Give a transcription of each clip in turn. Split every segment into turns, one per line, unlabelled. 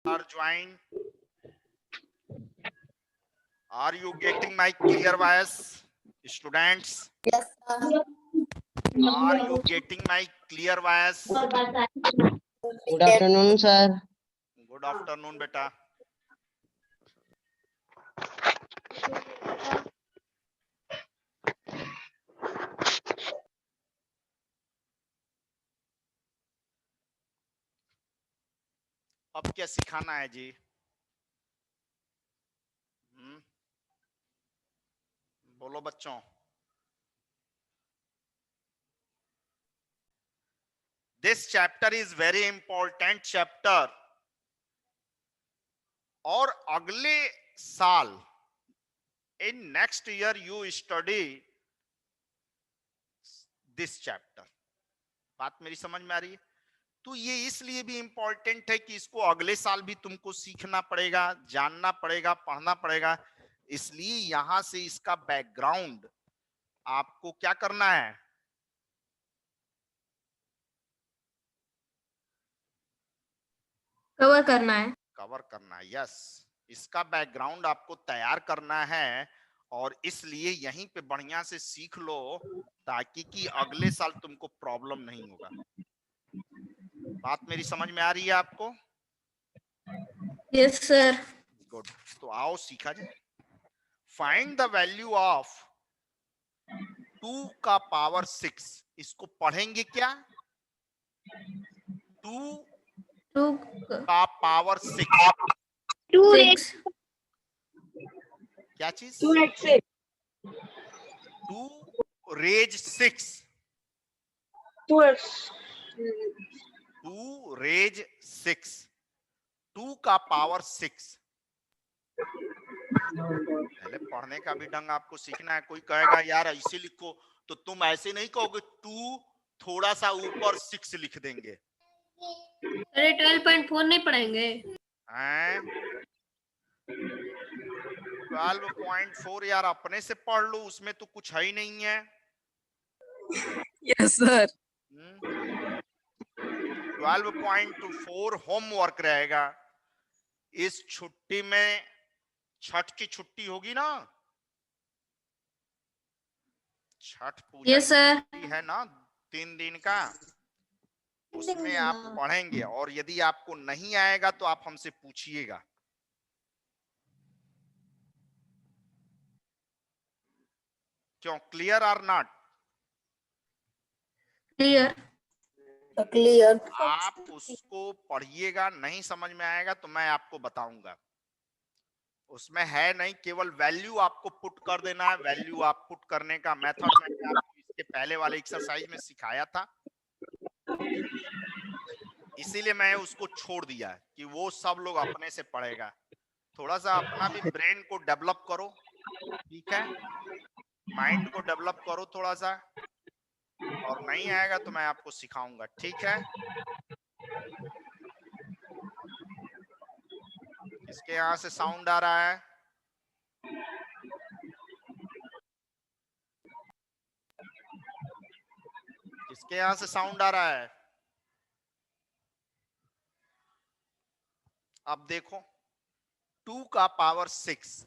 are joined. Are you getting my clear voice, students?
Yes, sir.
Are you getting my clear voice?
Good afternoon, sir.
Good afternoon, beta. अब क्या सिखाना है जी? बोलो बच्चों। This chapter is very important chapter. और अगले साल in next year you study this chapter. बात मेरी समझ में आ रही है? तो ये इसलिए भी इंपॉर्टेंट है कि इसको अगले साल भी तुमको सीखना पड़ेगा, जानना पड़ेगा, पढ़ना पड़ेगा। इसलिए यहां से इसका बैकग्राउंड आपको क्या करना है?
कवर करना है।
कवर करना है, यस। इसका बैकग्राउंड आपको तैयार करना है और इसलिए यहीं पे बढ़िया से सीख लो ताकि कि अगले साल तुमको प्रॉब्लम नहीं होगा। बात मेरी समझ में आ रही है आपको?
Yes sir.
गुड। तो आओ सीखा जाए। फाइंड द वैल्यू ऑफ 2 का पावर 6। इसको पढ़ेंगे क्या? 2 का पावर 6।
2x
क्या चीज?
2x
2 raise 6।
2x
2 raise 6। 2 का पावर 6। पहले पढ़ने का भी ढंग आपको सीखना है। कोई कहेगा यार ऐसे लिखो, तो तुम ऐसे नहीं कहोगे 2 थोड़ा सा ऊपर 6 लिख देंगे।
अरे 12.4 नहीं पढ़ेंगे?
12.4 यार अपने से पढ़ लो, उसमें तो कुछ है ही नहीं है।
Yes sir.
12.4 होमवर्क रहेगा। इस छुट्टी में छठ की छुट्टी होगी ना? छठ पूजा
यस सर।
है ना 3 दिन का, उसमें आप पढ़ेंगे और यदि आपको नहीं आएगा तो आप हमसे पूछिएगा। क्यों? क्लियर और नॉट?
क्लियर।
क्लियर।
आप उसको पढ़िएगा, नहीं समझ में आएगा तो मैं आपको बताऊंगा। उसमें है नहीं, केवल वैल्यू आपको पुट कर देना है। वैल्यू आप पुट करने का मेथड मैंने आपको इसके पहले वाले एक्सरसाइज में सिखाया था, इसीलिए मैं उसको छोड़ दिया कि वो सब लोग अपने से पढ़ेगा। थोड़ा सा अपना भी ब्रेन को डेवलप करो, ठीक है? माइंड को डेवलप करो थोड़ा सा, और नहीं आएगा तो मैं आपको सिखाऊंगा, ठीक है? किसके यहाँ से साउंड आ रहा है? किसके यहाँ से साउंड आ रहा है? अब देखो 2 का पावर 6।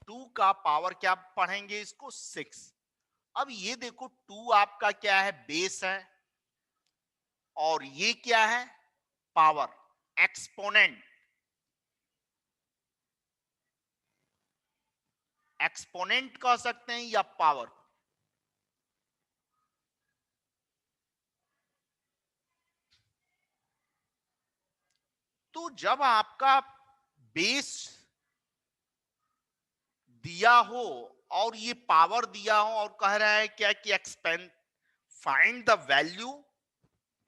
2 का पावर क्या पढ़ेंगे इसको? 6। अब ये देखो 2 आपका क्या है? बेस है। और ये क्या है? Power, exponent. एक्सपोनेंट कह सकते हैं या पावर। तो जब आपका बेस दिया हो और ये पावर दिया हो और कह रहा है क्या कि एक्सपेंड फाइंड द वैल्यू,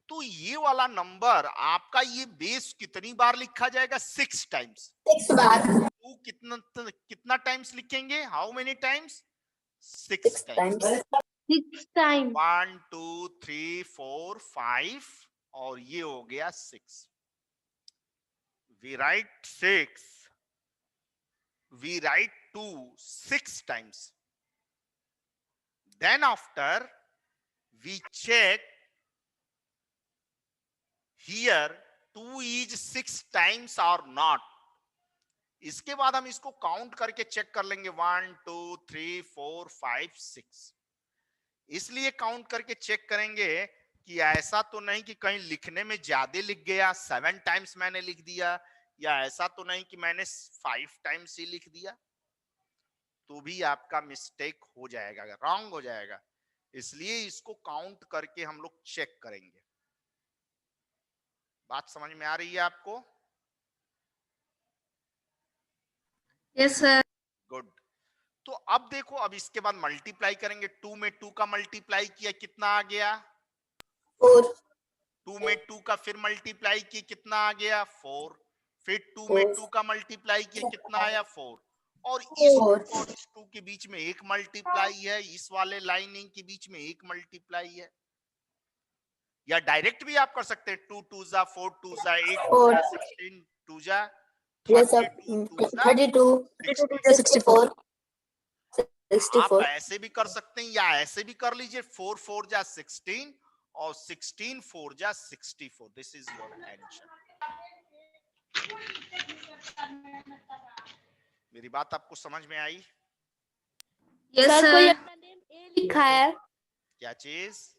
तो ये वाला नंबर आपका ये बेस कितनी बार लिखा जाएगा? 6 टाइम्स।
6 बार।
तो कितना टाइम्स लिखेंगे? How many times? 6 times.
6 time.
1 2 3 4 5 और ये हो गया 6। we write 6, we write 2 6 times. Then after we check here 2 is 6 times और नॉट। इसके बाद हम इसको काउंट करके चेक कर लेंगे 1 2 3 4 5 6। इसलिए काउंट करके चेक करेंगे कि ऐसा तो नहीं कि कहीं लिखने में ज्यादा लिख गया, 7 टाइम्स मैंने लिख दिया, या ऐसा तो नहीं कि मैंने 5 टाइम्स ही लिख दिया, तो भी आपका मिस्टेक हो जाएगा, रॉन्ग हो जाएगा। इसलिए इसको काउंट करके हम लोग चेक करेंगे। बात समझ में आ रही है आपको?
Yes sir.
गुड। तो अब देखो, अब इसके बाद मल्टीप्लाई करेंगे। 2 में 2 का मल्टीप्लाई किया, कितना आ गया?
4
2 में 2 का फिर मल्टीप्लाई किया, कितना आ गया? 4। फिर 2 में 2
4
का मल्टीप्लाई किया, कितना आया? 4। और इस 2
4
और इस 2 के बीच में एक मल्टीप्लाई है, इस वाले लाइनिंग के बीच में एक मल्टीप्लाई है। या डायरेक्ट भी आप कर सकते हैं, 2 2 जा 4 2 जा 8 2 जा 16 2 जा
yes sir
32 2 जा
32 64
आप
64
ऐसे भी कर सकते हैं या ऐसे भी कर लीजिए, 4 4 जा 16 और 16 4 जा 64। This is your answer. मेरी बात आपको समझ में आई?
यस
सर कोई
सर।
अपना नेम ए लिखा है?
क्या चीज?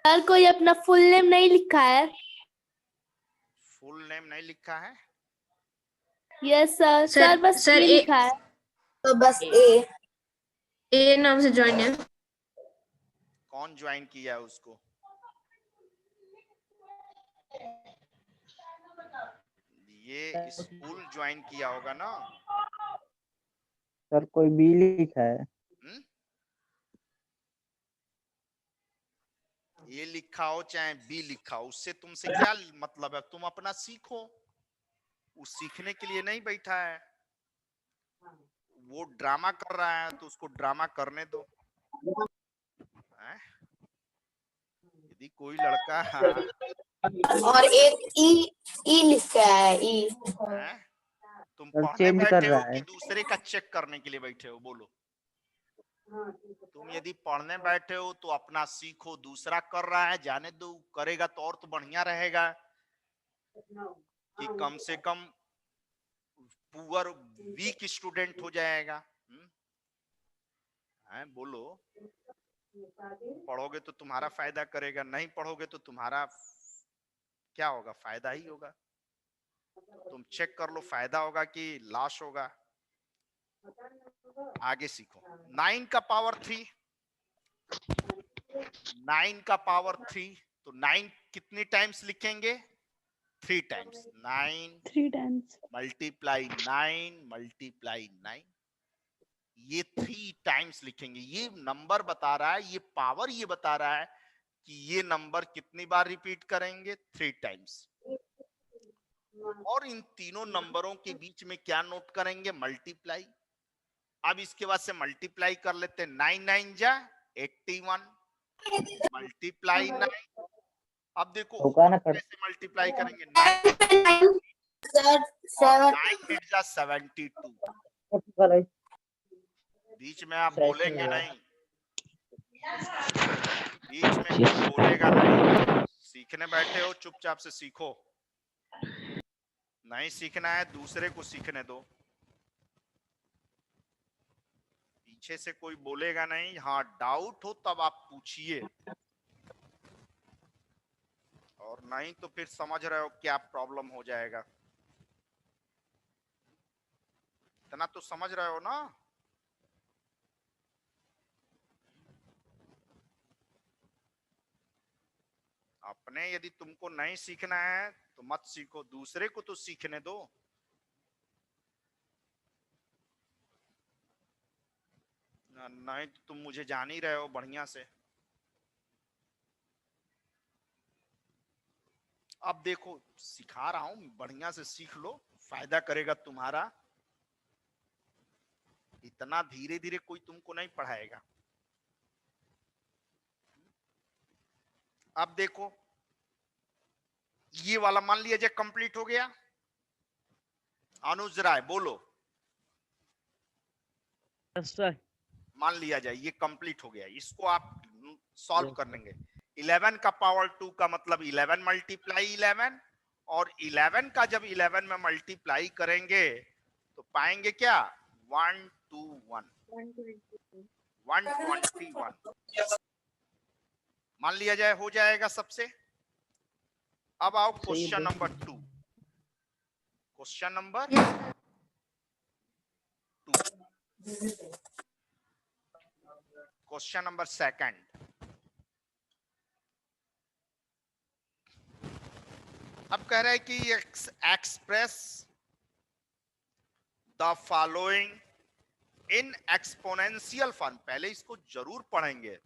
सर कोई अपना फुल नेम नहीं लिखा है?
फुल नेम नहीं लिखा है?
यस सर
सर
सर बस
सर
ए
ए
लिखा है। तो बस ए
ए नाम से ज्वाइन है।
कौन ज्वाइन किया है उसको? ये स्कूल ज्वाइन किया होगा ना?
सर कोई बी लिखा है।
ये लिखा हो चाहे बी लिखा हो, उससे तुमसे क्या मतलब है? तुम अपना सीखो। वो सीखने के लिए नहीं बैठा है, वो ड्रामा कर रहा है तो उसको ड्रामा करने दो। यदि कोई लड़का
और एक ई लिखा है ई।
तुम
सर
पढ़ने
चेंज कर
बैठे हो
रहा
कि
है।
दूसरे का चेक करने के लिए बैठे हो? बोलो। तुम यदि पढ़ने बैठे हो तो अपना सीखो। दूसरा कर रहा है, जाने दो, करेगा तो और तो बढ़िया रहेगा कि कम से कम पुअर वीक स्टूडेंट हो जाएगा। बोलो। पढ़ोगे तो तुम्हारा फायदा करेगा, नहीं पढ़ोगे तो तुम्हारा क्या होगा? फायदा ही होगा। तुम चेक कर लो, फायदा होगा कि लॉस होगा। आगे सीखो। 9 का पावर 3, 9 का पावर 3, तो 9 कितनी टाइम्स लिखेंगे? 3 टाइम्स। 9 मल्टीप्लाई 9 मल्टीप्लाई 9, ये 3 टाइम्स लिखेंगे। ये नंबर बता रहा है, ये पावर ये बता रहा है कि ये नंबर कितनी बार रिपीट करेंगे? 3 टाइम्स। और इन तीनों नंबरों के बीच में क्या नोट करेंगे? मल्टीप्लाई। अब इसके बाद से मल्टीप्लाई कर लेते हैं। 9 9 जा 81 मल्टीप्लाई 9। अब देखो
होगा ना कर।
कैसे मल्टीप्लाई करेंगे? 9 जा 72। बीच में आप बोलेंगे नहीं, बीच में कोई बोलेगा नहीं। सीखने बैठे हो, चुपचाप से सीखो। नहीं सीखना है दूसरे को सीखने दो। पीछे से कोई बोलेगा नहीं। हाँ, डाउट हो तब आप पूछिए, और नहीं तो फिर समझ रहे हो क्या प्रॉब्लम हो जाएगा। इतना तो समझ रहे हो ना? अपने यदि तुमको नहीं सीखना है तो मत सीखो, दूसरे को तो सीखने दो। नहीं तो तुम मुझे जान ही रहे हो बढ़िया से। अब देखो, सिखा रहा हूं, बढ़िया से सीख लो, फायदा करेगा तुम्हारा। इतना धीरे धीरे कोई तुमको नहीं पढ़ाएगा। अब देखो, ये वाला मान लिया जाए कंप्लीट हो गया। अनुज राय बोलो।
सर
मान लिया जाए ये कंप्लीट हो गया, इसको आप सॉल्व कर लेंगे। 11 का पावर 2 का मतलब 11 मल्टीप्लाई 11, और 11 का जब 11 में मल्टीप्लाई करेंगे तो पाएंगे क्या 121 121 मान लिया जाए, हो जाएगा सबसे। अब आओ question number 2। Question number 2, question number second. अब कह रहा है कि express the following in exponential form. पहले इसको जरूर पढ़ेंगे,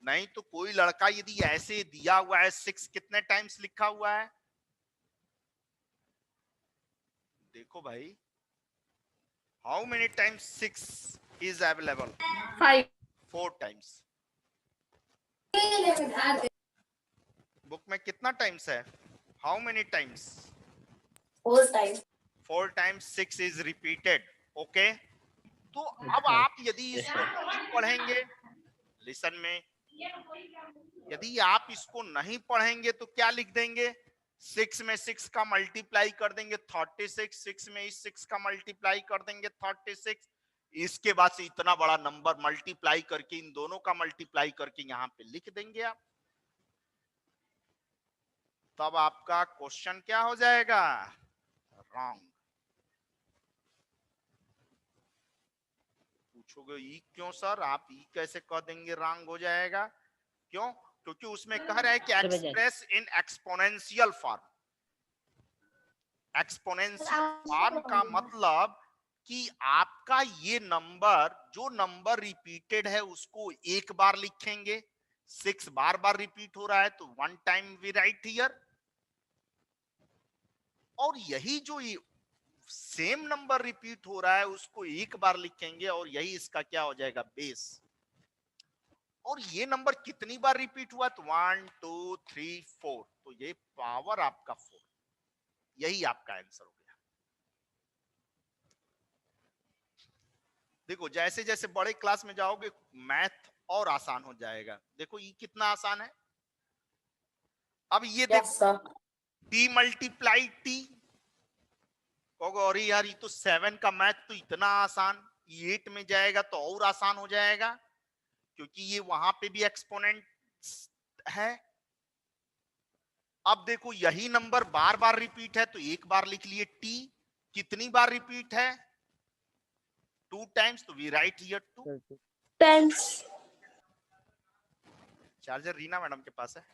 नहीं तो कोई लड़का यदि ऐसे दिया हुआ है 6 कितने टाइम्स लिखा हुआ है, देखो भाई, how many times 6 is available?
5.
4 times. Book में कितना टाइम्स है? How many times?
4 times.
4 times 6 is repeated. Okay, तो अब आप यदि इसको नहीं पढ़ेंगे, लिसन में, यदि आप इसको नहीं पढ़ेंगे तो क्या लिख देंगे? 6 में 6 का मल्टीप्लाई कर देंगे 36, 6 में इस 6 का मल्टीप्लाई कर देंगे 36, इसके बाद से इतना बड़ा नंबर मल्टीप्लाई करके इन दोनों का मल्टीप्लाई करके यहां पे लिख देंगे आप। तब आपका क्वेश्चन क्या हो जाएगा? रॉन्ग। पूछोगे ई क्यों सर, आप ई कैसे कह देंगे रॉन्ग हो जाएगा? क्यों? क्योंकि उसमें कह रहा है कि express in exponential form. Exponential form का मतलब कि आपका ये नंबर, जो नंबर रिपीटेड है उसको एक बार लिखेंगे, 6 बार बार रिपीट हो रहा है तो 1 टाइम वी राइट हियर, और यही जो सेम नंबर रिपीट हो रहा है उसको एक बार लिखेंगे और यही इसका क्या हो जाएगा? बेस। और ये नंबर कितनी बार रिपीट हुआ? तो 1 2 3 4, तो ये पावर आपका 4, यही आपका आंसर हो गया। देखो जैसे जैसे बड़े क्लास में जाओगे मैथ और आसान हो जाएगा। देखो ये कितना आसान है। अब ये
Yes, sir.
T multiply T, कहोगे यार ये तो 7 का मैथ तो इतना आसान, 8 में जाएगा तो और आसान हो जाएगा, क्योंकि ये वहां पे भी एक्सपोनेंट है। अब देखो यही नंबर बार बार रिपीट है तो एक बार लिख लिए टी, कितनी बार रिपीट है? 2 टाइम्स, तो we write here 2
Tens.
Charger Reena madam के पास है,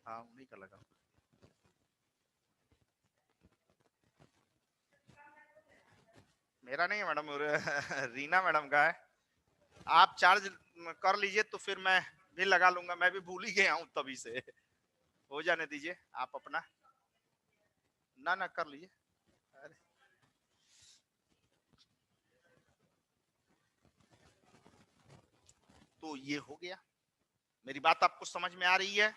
हाँ उन्हीं का लगा, मेरा नहीं है मैडम, रीना मैडम का है। आप चार्ज कर लीजिए तो फिर मैं भी लगा लूंगा, मैं भी भूल ही गया हूं तभी से। हो जाने दीजिए आप अपना, ना ना कर लीजिए। अरे तो ये हो गया। मेरी बात आपको समझ में आ रही है?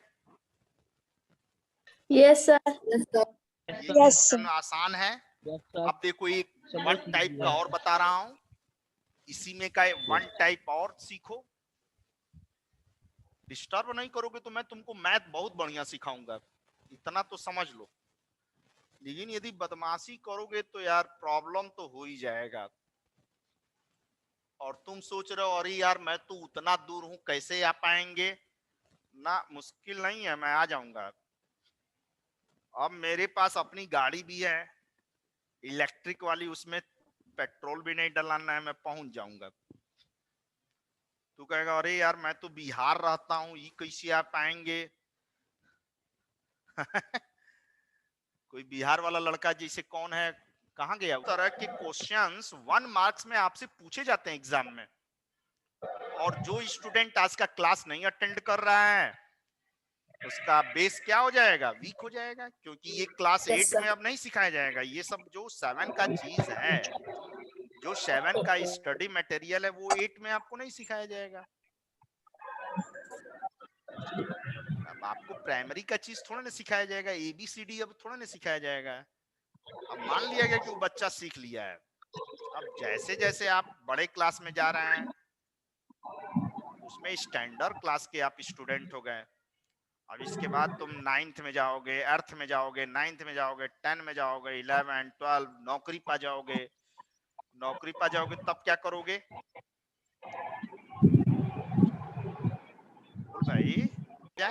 Yes, sir. Yes, sir.
ये
Yes,
क्वेश्चन आसान है। अब देखो एक वन टाइप का और बता रहा हूं, इसी में का वन टाइप और सीखो। डिस्टर्ब नहीं करोगे तो मैं तुमको मैथ बहुत बढ़िया सिखाऊंगा, इतना तो समझ लो। लेकिन यदि बदमाशी करोगे तो यार प्रॉब्लम तो हो ही जाएगा। और तुम सोच रहे हो अरे यार मैं तो उतना दूर हूं कैसे आ पाएंगे? ना, मुश्किल नहीं है, मैं आ जाऊंगा। अब मेरे पास अपनी गाड़ी भी है इलेक्ट्रिक वाली, उसमें पेट्रोल भी नहीं डलाना है, मैं पहुंच जाऊंगा। तू कहेगा अरे यार मैं तो बिहार रहता हूँ, ये कैसे आ पाएंगे? कोई बिहार वाला लड़का जैसे कौन है, कहाँ गया? उस तरह के क्वेश्चंस 1 मार्क्स में आपसे पूछे जाते हैं एग्जाम में। और जो स्टूडेंट आज का क्लास नहीं अटेंड कर रहा है उसका बेस क्या हो जाएगा? वीक हो जाएगा, क्योंकि ये क्लास 8 में अब नहीं सिखाया जाएगा। ये सब जो 7 का चीज है, जो 7 का स्टडी मटेरियल है, वो 8 में आपको नहीं सिखाया जाएगा। अब आपको प्राइमरी का चीज थोड़ा ना सिखाया जाएगा, ABCD अब थोड़ा ना सिखाया जाएगा। अब मान लिया गया कि वो बच्चा सीख लिया है, अब जैसे जैसे आप बड़े क्लास में जा रहे हैं उसमें स्टैंडर्ड क्लास के आप स्टूडेंट हो गए। अब इसके बाद तुम 9th में जाओगे, 8th में जाओगे, 9th में जाओगे, 10 में जाओगे, 11, 12, नौकरी पा जाओगे। नौकरी पा जाओगे तब क्या करोगे? बोल भाई क्या?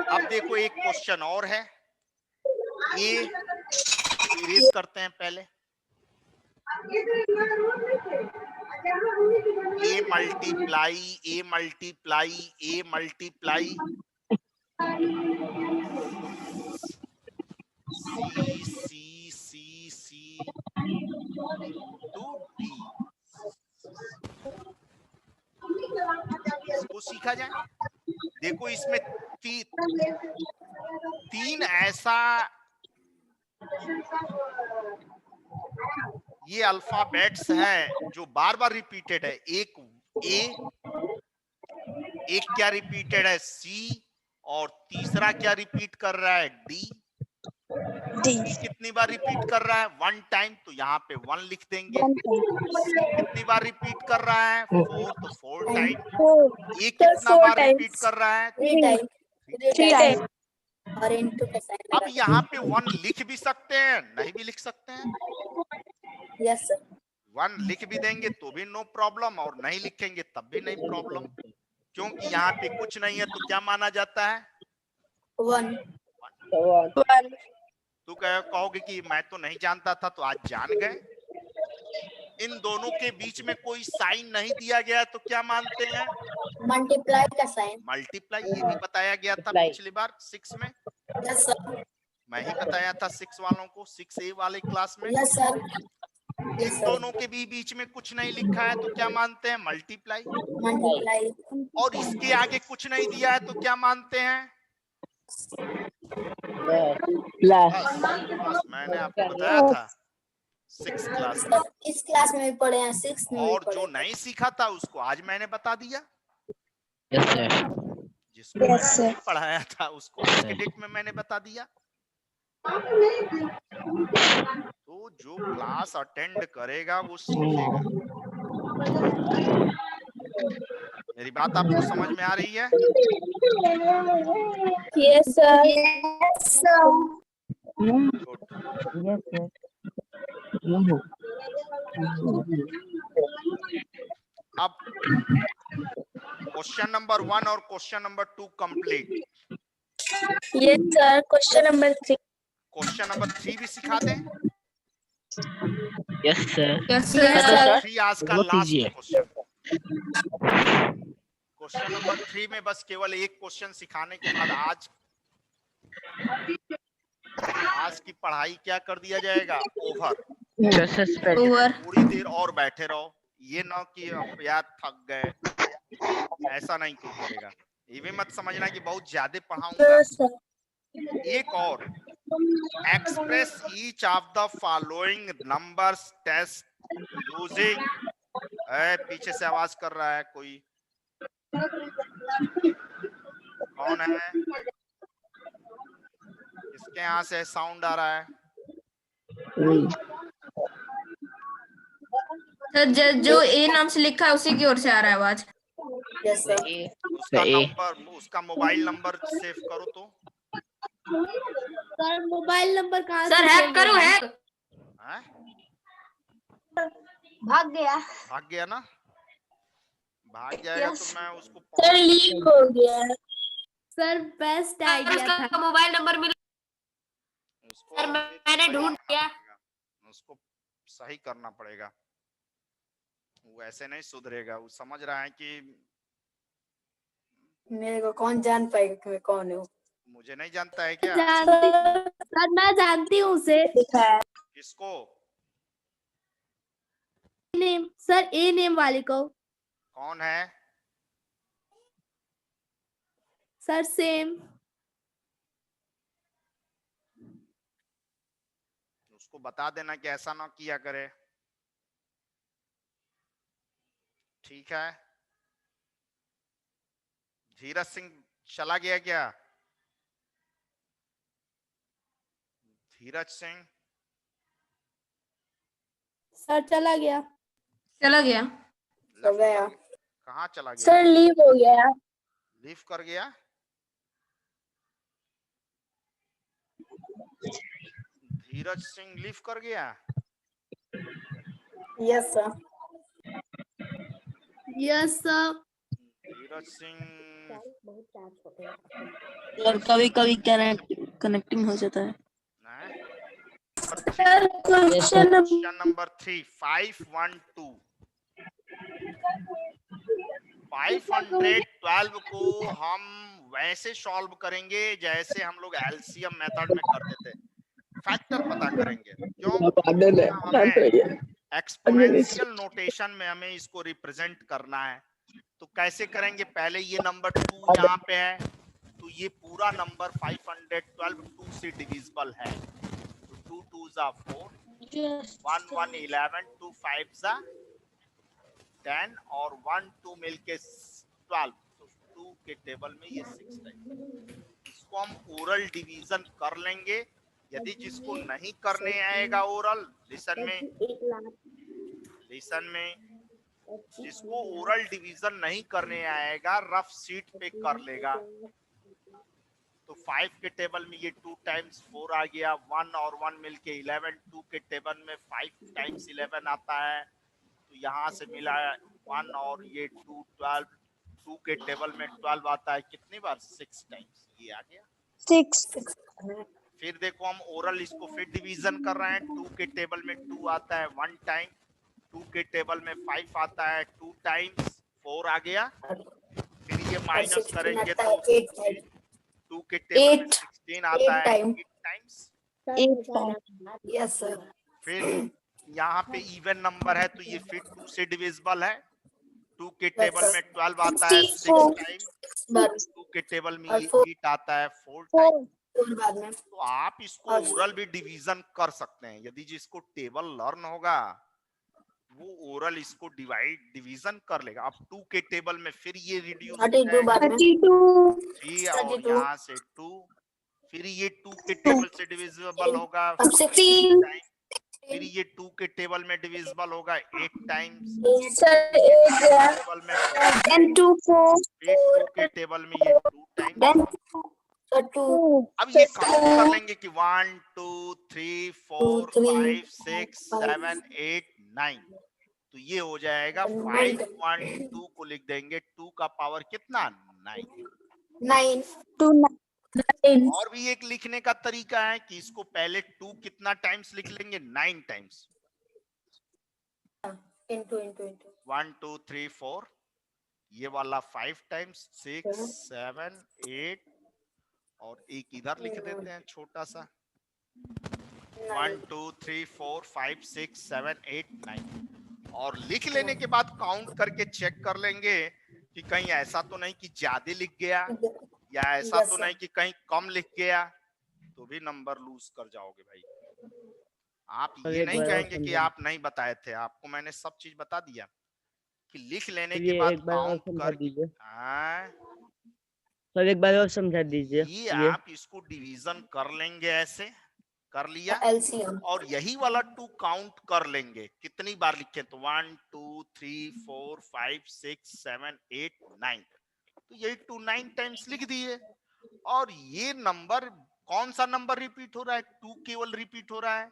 अब देखो एक क्वेश्चन और है, ये इरेज करते हैं पहले। A multiply A multiply A multiply C C C C into D, इसको सीखा जाए। देखो इसमें तीन ऐसा ये अल्फाबेट्स हैं जो बार बार रिपीटेड है। एक ए, एक क्या रिपीटेड है सी, और तीसरा क्या रिपीट कर रहा है डी। कितनी बार रिपीट कर रहा है? 1 टाइम, तो यहाँ पे 1 लिख देंगे। सी कितनी बार रिपीट कर रहा है? 4, तो 4 टाइम। ए कितना बार रिपीट कर रहा है?
3 टाइम। और इनटू का साइन
अब यहाँ पे 1 लिख भी सकते हैं, नहीं भी लिख सकते हैं।
Yes sir.
1 लिख भी देंगे तो भी नो प्रॉब्लम, और नहीं लिखेंगे तब भी नहीं प्रॉब्लम, क्योंकि यहाँ पे कुछ नहीं है तो क्या माना जाता है?
1।
तू कहोगे कि मैं तो नहीं जानता था, तो आज जान गए। इन दोनों के बीच में कोई साइन नहीं दिया गया तो क्या मानते हैं?
मल्टीप्लाई का साइन।
मल्टीप्लाई, ये भी बताया गया था पिछली बार 6 में।
Yes sir.
मैं ही बताया था 6 वालों को, 6A वाले क्लास में।
Yes sir.
इन दोनों के भी बीच में कुछ नहीं लिखा है तो क्या मानते हैं? मल्टीप्लाई।
मल्टीप्लाई।
और इसके आगे कुछ नहीं दिया है तो क्या मानते हैं? बस मैंने आपको बताया था 6 क्लास में।
इस क्लास में भी पढ़े हैं, 6 में भी
और
पढ़े
जो
हैं।
नहीं सीखा था उसको आज मैंने बता दिया।
Yes sir.
जिसको मैंने नहीं पढ़ाया था उसको आज के डेट में मैंने बता दिया। तो जो क्लास अटेंड करेगा वो सीखेगा। मेरी बात आपको समझ में आ रही है?
Yes sir. Yes sir.
Yes sir.
अब क्वेश्चन नंबर 1 और question number 2 complete.
Yes sir. Question number 3।
Question number 3 भी सिखा दें?
Yes sir.
Yes,
Yes,
sir.
sir.
3 आज का लास्ट क्वेश्चन। क्वेश्चन नंबर 3 में बस केवल एक क्वेश्चन सिखाने के बाद आज की पढ़ाई क्या कर दिया जाएगा? ओवर।
Over.
थोड़ी देर और बैठे रहो, ये ना कि अब यार थक गए, ऐसा नहीं कोई करेगा। ये भी मत समझना कि बहुत ज्यादा पढ़ाऊंगा। एक और, express each of the following numbers test using. पीछे से आवाज कर रहा है कोई, कौन है? किसके यहाँ से साउंड आ रहा है?
सर जो ए नाम से लिखा है उसी की ओर से आ रहा है आवाज।
Yes sir.
उसका नंबर, उसका मोबाइल नंबर सेव करो तो।
सर मोबाइल नंबर कहाँ?
सर हैक करो, हैक।
हैं?
भाग गया।
भाग गया ना? भाग जाएगा तो मैं उसको
सर लीक हो गया। सर बेस्ट
सर
आइडिया था।
उसका मोबाइल नंबर मिला।
उसको
सर मैंने ढूंढ लिया।
उसको सही करना पड़ेगा, वो ऐसे नहीं सुधरेगा। वो समझ रहा है कि
मेरे को कौन जान पाएगा कि मैं कौन हूँ?
मुझे नहीं जानता है क्या?
सर मैं जानती हूँ उसे।
किसको?
नेम सर, ए नेम वाले को।
कौन है?
Sir same.
उसको बता देना कि ऐसा ना किया करे, ठीक है? धीरज सिंह चला गया क्या? धीरज सिंह
सर चला गया।
चला गया।
गया।
कहाँ चला गया?
सर लीव हो गया।
लीव कर गया? धीरज सिंह लीव कर गया?
Yes sir. Yes sir.
Dheeraj Singh
sir कभी कभी कनेक्टिंग हो जाता है।
ना?
सर क्वेश्चन
क्वेश्चन नंबर 3 512 512 को हम वैसे सॉल्व करेंगे जैसे हम लोग एलसीएम मेथड में करते थे, फैक्टर पता करेंगे। क्यों? हमें एक्सपोनेंशियल नोटेशन में हमें इसको रिप्रेजेंट करना है। तो कैसे करेंगे? पहले ये नंबर 2 यहाँ पे है, तो ये पूरा नंबर 512 2 से डिविजिबल है। तो 2 2 जा 4, 1 1 11, 2 5 जा 10 और 1 2 मिलके 12। तो 2 के टेबल में ये 6 टाइम। इसको हम ओरल डिवीजन कर लेंगे। यदि जिसको नहीं करने आएगा ओरल, लिसन में जिसको ओरल डिवीजन नहीं करने आएगा रफ शीट पे कर लेगा। तो 5 के टेबल में ये 2 टाइम्स 4 आ गया, 1 और 1 मिलके 11, 2 के टेबल में 5 टाइम्स 11 आता है, तो यहाँ से मिला 1 और ये 2 12, 2 के टेबल में 12 आता है, कितनी बार? 6 टाइम्स ये आ गया
6।
फिर देखो हम ओरल इसको फिर डिवीजन कर रहे हैं। 2 के टेबल में 2 आता है 1 टाइम, 2 के टेबल में 5 आता है 2 टाइम्स, 4 आ गया। फिर ये माइनस करेंगे तो 2 के टेबल में 16 आता है 8 टाइम्स।
Yes sir.
फिर यहाँ पे इवन नंबर है तो ये फिर 2 से डिविजिबल है। 2 के टेबल में 12 आता है 6 टाइम, 2 के टेबल में ये 8 आता है 4 टाइम। तो आप इसको ओरल भी डिवीजन कर सकते हैं। यदि जिसको टेबल लर्न होगा वो ओरल इसको डिवीजन कर लेगा। अब 2 के टेबल में फिर ये रिड्यूस 3 और यहाँ से 2, फिर ये 2 के टेबल से डिविजिबल होगा 16 टाइम, फिर ये 2 के टेबल में डिविजिबल होगा 8 टाइम्स, टेबल में 4 फिर 2 के टेबल में ये 2 टाइम्स। अब ये काउंट कर लेंगे कि 1 2 3 4 5 6 7 8 9। तो ये हो जाएगा 5 1 2 को लिख देंगे, 2 का पावर कितना? 9। और भी एक लिखने का तरीका है कि इसको पहले 2 कितना टाइम्स लिख लेंगे? 9 टाइम्स। 1 2 3 4, ये वाला 5 टाइम्स, 6 7 8 और एक इधर लिख देते हैं छोटा सा 1 2 3 4 5 6 7 8 9। और लिख लेने के बाद काउंट करके चेक कर लेंगे कि कहीं ऐसा तो नहीं कि ज्यादा लिख गया या ऐसा तो नहीं कि कहीं कम लिख गया, तो भी नंबर लूज कर जाओगे भाई। आप ये नहीं कहेंगे कि आप नहीं बताए थे, आपको मैंने सब चीज बता दिया कि लिख लेने के बाद काउंट कर।
सर एक बार और समझा दीजिए।
ये आप इसको डिवीजन कर लेंगे, ऐसे कर लिया और यही वाला 2 काउंट कर लेंगे कितनी बार लिखे, तो 1 2 3 4 5 6 7 8 9, तो यही 2 9 टाइम्स लिख दिए। और ये नंबर कौन सा नंबर रिपीट हो रहा है? 2 केवल रिपीट हो रहा है,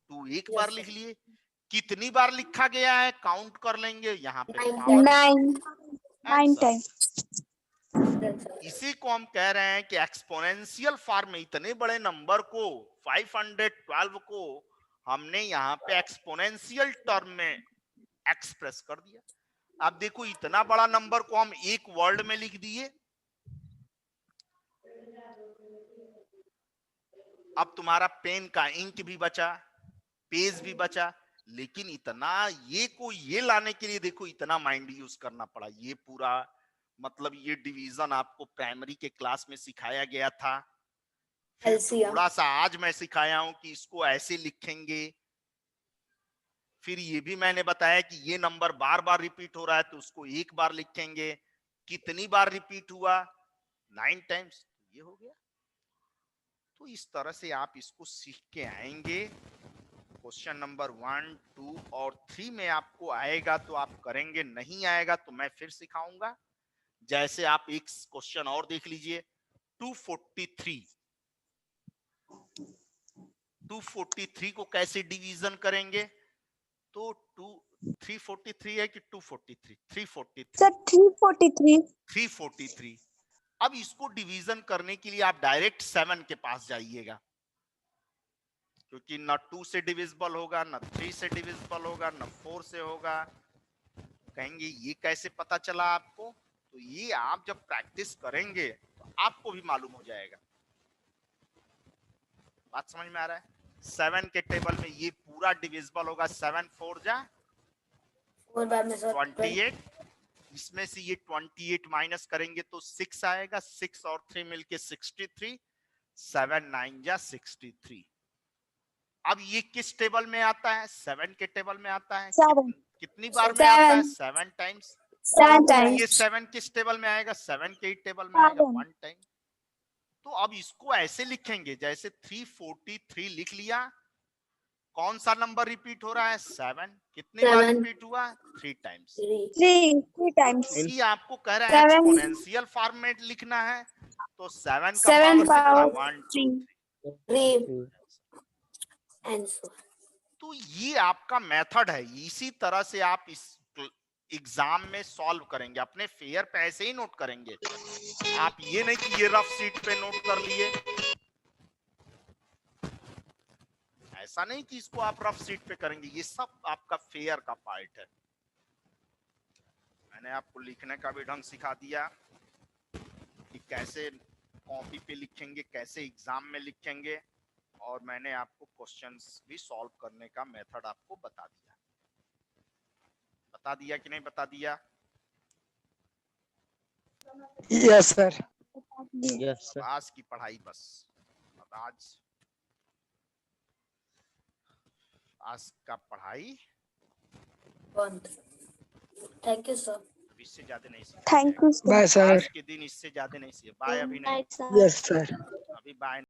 2 एक बार लिख लिए। कितनी बार लिखा गया है काउंट कर लेंगे, यहाँ पे 9 टाइम्स। इसी को हम कह रहे हैं कि एक्सपोनेंशियल फॉर्म में इतने बड़े नंबर को 512 को हमने यहाँ पे एक्सपोनेंशियल टर्म में एक्सप्रेस कर दिया। अब देखो इतना बड़ा नंबर को हम एक वर्ड में लिख दिए। अब तुम्हारा पेन का इंक भी बचा, पेज भी बचा, लेकिन इतना ये को ये लाने के लिए देखो इतना माइंड यूज करना पड़ा। ये पूरा मतलब ये डिवीजन आपको प्राइमरी के क्लास में सिखाया गया था, फिर थोड़ा सा आज मैं सिखाया हूं कि इसको ऐसे लिखेंगे। फिर ये भी मैंने बताया कि ये नंबर बार बार रिपीट हो रहा है तो उसको एक बार लिखेंगे। कितनी बार रिपीट हुआ? 9 टाइम्स, ये हो गया। तो इस तरह से आप इसको सीख के आएंगे। क्वेश्चन नंबर 1, 2 और 3 में आपको आएगा तो आप करेंगे, नहीं आएगा तो मैं फिर सिखाऊंगा। जैसे आप एक क्वेश्चन और देख लीजिए, 243 को कैसे डिवीजन करेंगे? तो 343 है कि 243? 343।
सर 343।
343। अब इसको डिवीजन करने के लिए आप डायरेक्ट 7 के पास जाइएगा, क्योंकि न 2 से डिविजिबल होगा, न 3 से डिविजिबल होगा, न 4 से होगा। कहेंगे ये कैसे पता चला आपको? तो ये आप जब प्रैक्टिस करेंगे तो आपको भी मालूम हो जाएगा। बात समझ में आ रहा है? 7 के टेबल में ये पूरा डिविजिबल होगा। 7 4 जा 28। इसमें से ये 28 माइनस करेंगे तो 6 आएगा। 6 और 3 मिलके 63। 7 9 जा 63। अब ये किस टेबल में आता है? 7 के टेबल में आता है। कितनी बार में आता है? 7 टाइम्स।
7 टाइम्स।
ये 7 किस टेबल में आएगा? 7 के टेबल में आएगा 1 टाइम। तो अब इसको ऐसे लिखेंगे, जैसे 343 लिख लिया। कौन सा नंबर रिपीट हो रहा है? 7। कितनी बार रिपीट हुआ? 3 टाइम्स।
3 टाइम्स।
क्योंकि आपको कह रहा है एक्सपोनेंशियल फॉर्मेट लिखना है, तो 7 का पावर 1 2 3। तो ये आपका मेथड है। इसी तरह से आप इस एग्जाम में सॉल्व करेंगे। अपने फेयर पे ऐसे ही नोट करेंगे। आप ये नहीं कि ये रफ शीट पे नोट कर लिए, ऐसा नहीं कि इसको आप रफ शीट पे करेंगे। ये सब आपका फेयर का पार्ट है। मैंने आपको लिखने का भी ढंग सिखा दिया कि कैसे कॉपी पे लिखेंगे, कैसे एग्जाम में लिखेंगे, और मैंने आपको क्वेश्चंस भी सॉल्व करने का मेथड आपको बता दिया। बता दिया कि नहीं बता दिया?
Yes sir.
Yes sir.
आज की पढ़ाई बस। अब आज का पढ़ाई
थैंक यू सर।
इससे ज्यादा नहीं सीखा।
Thank you bye sir.
आज के दिन इससे ज्यादा नहीं सीखा। बाय अभी नहीं।
Yes sir.
अभी बाय।